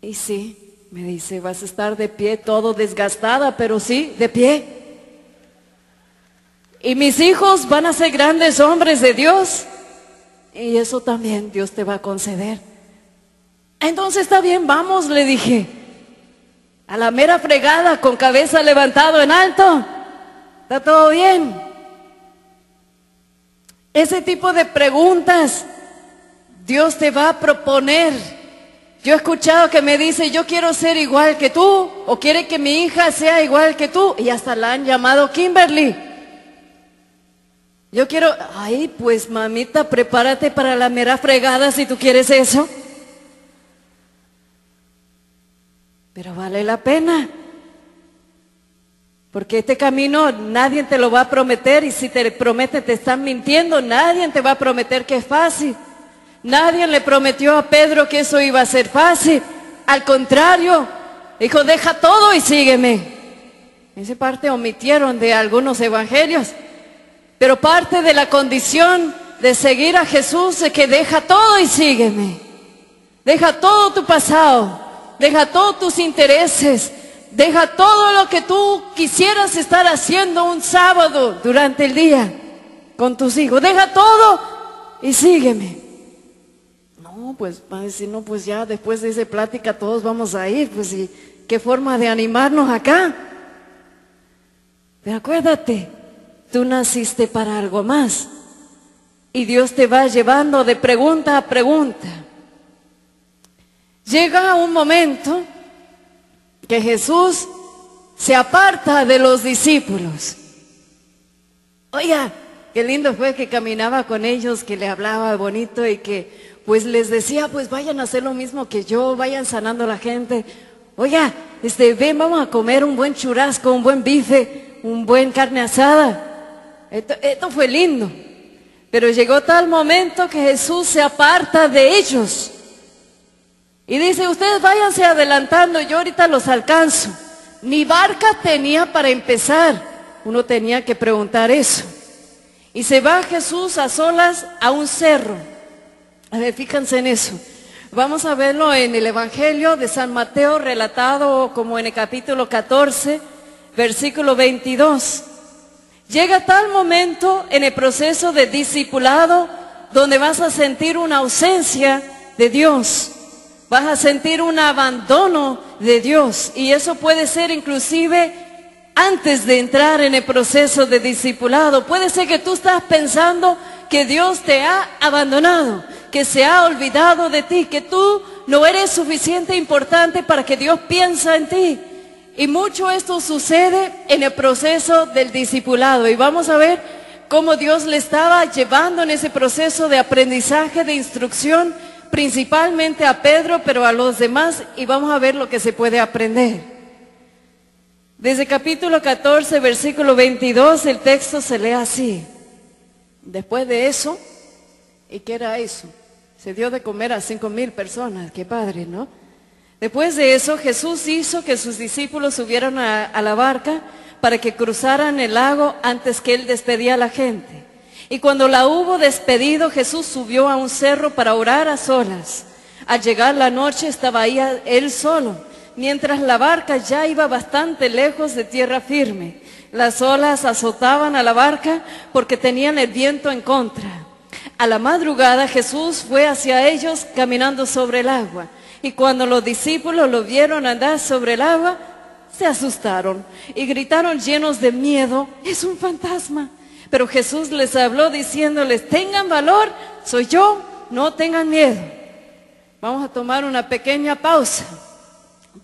Y sí, me dice, vas a estar de pie, todo desgastada, pero sí, de pie. Y mis hijos van a ser grandes hombres de Dios. Y eso también Dios te va a conceder. Entonces está bien, vamos, le dije. A la mera fregada, con cabeza levantado en alto. ¿Está todo bien? Ese tipo de preguntas Dios te va a proponer. Yo he escuchado que me dice, yo quiero ser igual que tú, o quiere que mi hija sea igual que tú, y hasta la han llamado Kimberly. Yo quiero, ay, pues mamita, prepárate para la mera fregada si tú quieres eso. Pero vale la pena. Porque este camino nadie te lo va a prometer, y si te promete te están mintiendo. Nadie te va a prometer que es fácil. Nadie le prometió a Pedro que eso iba a ser fácil. Al contrario, dijo, deja todo y sígueme. Esa parte omitieron de algunos evangelios. Pero parte de la condición de seguir a Jesús es que deja todo y sígueme. Deja todo tu pasado, deja todos tus intereses, deja todo lo que tú quisieras estar haciendo un sábado durante el día con tus hijos. Deja todo y sígueme. No, pues va a decir, no, pues ya después de esa plática todos vamos a ir. Pues y qué forma de animarnos acá. Pero acuérdate, tú naciste para algo más. Y Dios te va llevando de pregunta a pregunta. Llega un momento que Jesús se aparta de los discípulos. Oiga, qué lindo fue que caminaba con ellos, que le hablaba bonito y que pues les decía, pues vayan a hacer lo mismo que yo, vayan sanando a la gente. Oiga, ven, vamos a comer un buen churrasco, un buen bife, un buen carne asada. Esto fue lindo. Pero llegó tal momento que Jesús se aparta de ellos. Y dice, ustedes váyanse adelantando, yo ahorita los alcanzo. Ni barca tenía para empezar. Uno tenía que preguntar eso. Y se va Jesús a solas a un cerro. A ver, fíjense en eso. Vamos a verlo en el Evangelio de San Mateo, relatado como en el capítulo 14, versículo 22. Llega tal momento en el proceso de discipulado donde vas a sentir una ausencia de Dios. Vas a sentir un abandono de Dios, y eso puede ser inclusive antes de entrar en el proceso de discipulado. Puede ser que tú estás pensando que Dios te ha abandonado, que se ha olvidado de ti, que tú no eres suficiente importante para que Dios piensa en ti. Y mucho esto sucede en el proceso del discipulado, y vamos a ver cómo Dios le estaba llevando en ese proceso de aprendizaje, de instrucción, principalmente a Pedro, pero a los demás, y vamos a ver lo que se puede aprender. Desde capítulo 14, versículo 22, el texto se lee así. Después de eso, ¿y qué era eso? Se dio de comer a 5,000 personas, qué padre, ¿no? Después de eso, Jesús hizo que sus discípulos subieran a la barca para que cruzaran el lago antes que él despedía a la gente. Y cuando la hubo despedido, Jesús subió a un cerro para orar a solas. Al llegar la noche estaba ahí él solo, mientras la barca ya iba bastante lejos de tierra firme. Las olas azotaban a la barca porque tenían el viento en contra. A la madrugada Jesús fue hacia ellos caminando sobre el agua. Y cuando los discípulos lo vieron andar sobre el agua, se asustaron y gritaron llenos de miedo, ¡es un fantasma! Pero Jesús les habló diciéndoles, tengan valor, soy yo, no tengan miedo. Vamos a tomar una pequeña pausa.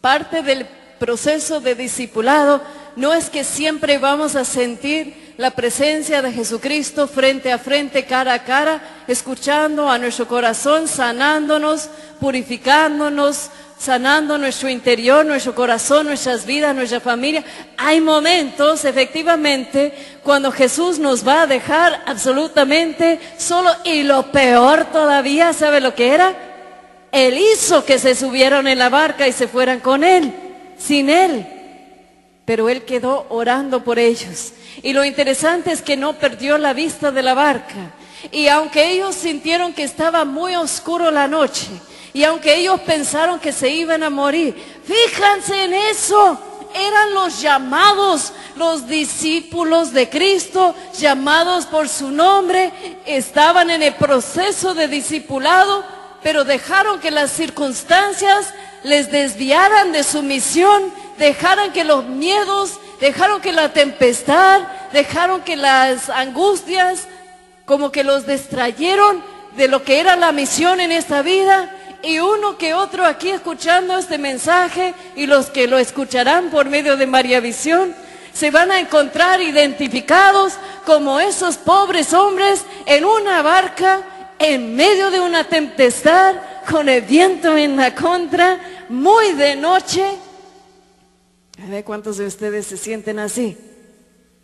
Parte del proceso de discipulado no es que siempre vamos a sentir la presencia de Jesucristo frente a frente, cara a cara, escuchando a nuestro corazón, sanándonos, purificándonos, sanando nuestro interior, nuestro corazón, nuestras vidas, nuestra familia. Hay momentos, efectivamente, cuando Jesús nos va a dejar absolutamente solo, y lo peor todavía, ¿sabe lo que era? Él hizo que se subieran en la barca y se fueran con Él, sin Él. Pero Él quedó orando por ellos. Y lo interesante es que no perdió la vista de la barca. Y aunque ellos sintieron que estaba muy oscuro la noche, Y aunque ellos pensaron que se iban a morir, fíjense en eso, eran los llamados, los discípulos de Cristo, llamados por su nombre, estaban en el proceso de discipulado, pero dejaron que las circunstancias les desviaran de su misión, dejaron que los miedos, dejaron que la tempestad, dejaron que las angustias, como que los distrayeron de lo que era la misión en esta vida. Y uno que otro aquí escuchando este mensaje, y los que lo escucharán por medio de María Visión, se van a encontrar identificados como esos pobres hombres en una barca, en medio de una tempestad, con el viento en la contra, muy de noche. A ver cuántos de ustedes se sienten así.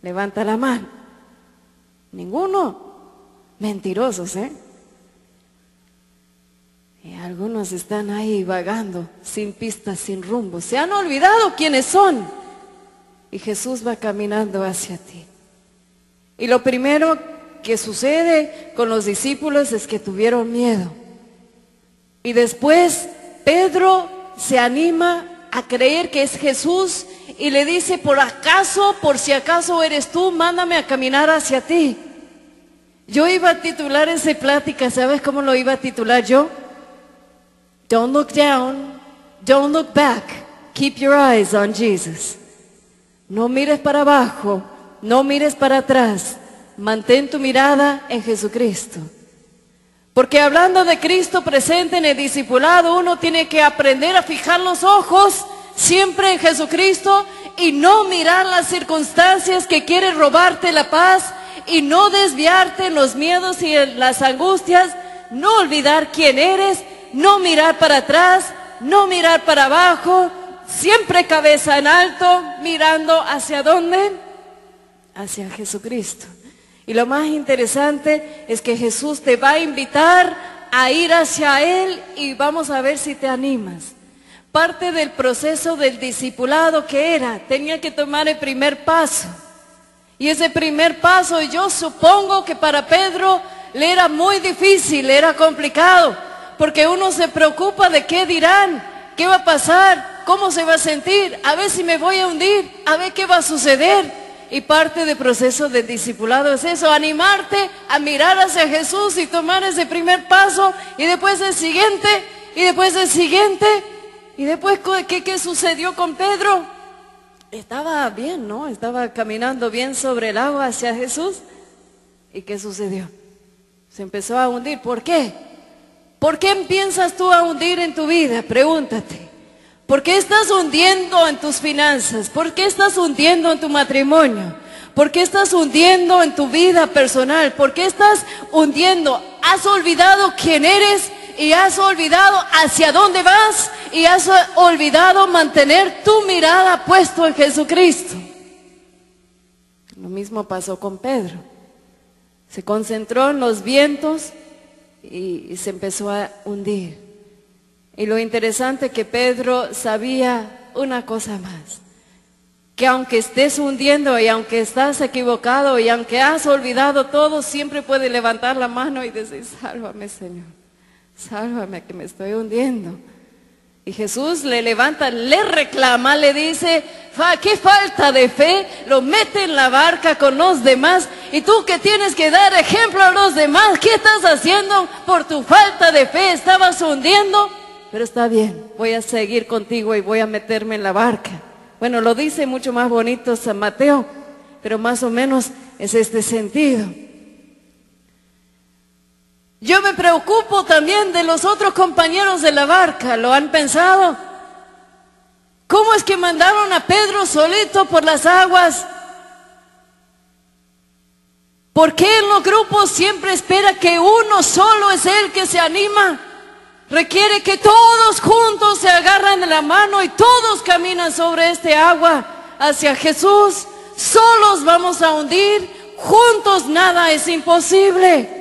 Levanta la mano. Ninguno. Mentirosos, ¿eh? Y algunos están ahí vagando, sin pistas, sin rumbo. Se han olvidado quiénes son. Y Jesús va caminando hacia ti. Y lo primero que sucede con los discípulos es que tuvieron miedo. Y después Pedro se anima a creer que es Jesús y le dice, por si acaso eres tú, mándame a caminar hacia ti. Yo iba a titular esa plática, ¿sabes cómo lo iba a titular yo? Don't look down, don't look back, keep your eyes on Jesus. No mires para abajo, no mires para atrás, mantén tu mirada en Jesucristo. Porque hablando de Cristo presente en el discipulado, uno tiene que aprender a fijar los ojos siempre en Jesucristo y no mirar las circunstancias que quieren robarte la paz y no desviarte en los miedos y en las angustias, no olvidar quién eres, no mirar para atrás, no mirar para abajo, siempre cabeza en alto, mirando hacia dónde, hacia Jesucristo. Y lo más interesante es que Jesús te va a invitar a ir hacia Él y vamos a ver si te animas. Parte del proceso del discipulado que era, tenía que tomar el primer paso. Y ese primer paso, yo supongo que para Pedro le era muy difícil, era complicado, porque uno se preocupa de qué dirán, qué va a pasar, cómo se va a sentir, a ver si me voy a hundir, a ver qué va a suceder. Y parte del proceso del discipulado es eso, animarte a mirar hacia Jesús y tomar ese primer paso, y después el siguiente, y después el siguiente, y después ¿qué sucedió con Pedro? Estaba bien, ¿no? Estaba caminando bien sobre el agua hacia Jesús. ¿Y qué sucedió? Se empezó a hundir. ¿Por qué? ¿Por qué empiezas tú a hundir en tu vida? Pregúntate. ¿Por qué estás hundiendo en tus finanzas? ¿Por qué estás hundiendo en tu matrimonio? ¿Por qué estás hundiendo en tu vida personal? ¿Por qué estás hundiendo? ¿Has olvidado quién eres? ¿Y has olvidado hacia dónde vas? ¿Y has olvidado mantener tu mirada puesto en Jesucristo? Lo mismo pasó con Pedro. Se concentró en los vientos y se empezó a hundir. Y lo interesante es que Pedro sabía una cosa más, que aunque estés hundiendo y aunque estás equivocado y aunque has olvidado todo, siempre puedes levantar la mano y decir, sálvame Señor, sálvame que me estoy hundiendo. Y Jesús le levanta, le reclama, le dice, qué falta de fe, lo mete en la barca con los demás. Y tú que tienes que dar ejemplo a los demás, ¿qué estás haciendo por tu falta de fe? Estabas hundiendo. Pero está bien, voy a seguir contigo y voy a meterme en la barca. Bueno, lo dice mucho más bonito San Mateo, pero más o menos es este sentido. Yo me preocupo también de los otros compañeros de la barca, ¿lo han pensado? ¿Cómo es que mandaron a Pedro solito por las aguas? ¿Por qué en los grupos siempre espera que uno solo es el que se anima? Requiere que todos juntos se agarran de la mano y todos caminan sobre este agua hacia Jesús. Solos vamos a hundir, juntos nada es imposible.